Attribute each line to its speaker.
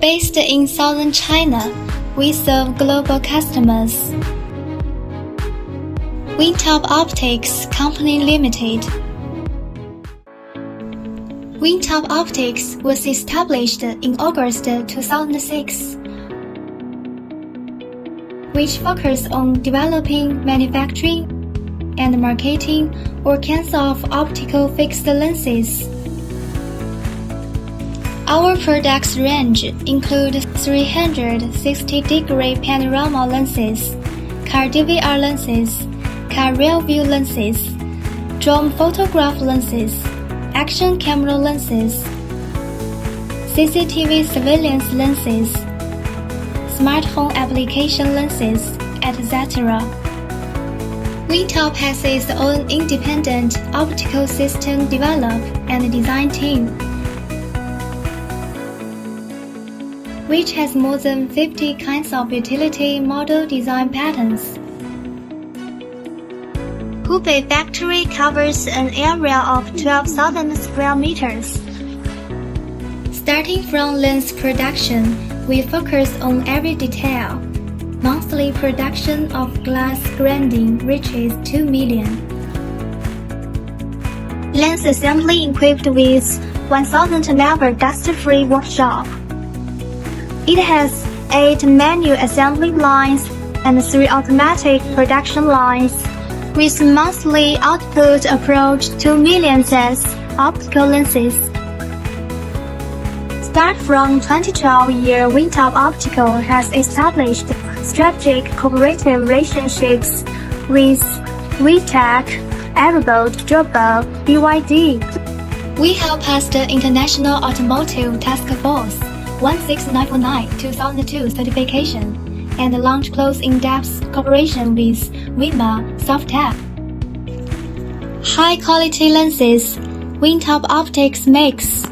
Speaker 1: Based in southern China, we serve global customers. Wintop Optics Company Limited. Wintop Optics was established in August 2006, which focuses on developing, manufacturing, and marketing all kinds of optical fixed lenses. Our products range include 360-degree panorama lenses, car DVR lenses, car rear view lenses, drone photograph lenses, action camera lenses, CCTV surveillance lenses, smart home application lenses, etc. Wintop has its own independent optical system develop and design team, which has more than 50 kinds of utility model design patterns. Hubei factory covers an area of 12,000 square meters. Starting from lens production, we focus on every detail. Monthly production of glass grinding reaches 2 million. Lens assembly equipped with 1,000 level dust-free workshop. It has 8 manual assembly lines and 3 automatic production lines, with monthly output approach 2 million sets optical lenses. Start from 2012 year, Wintop Optical has established strategic cooperative relationships with VTech, Airboat, Drobo, BYD. We help pass the International Automotive Task Force 16949-2002 certification and launch close in-depth cooperation with Wima Softech. High-quality lenses, Wintop Optics makes.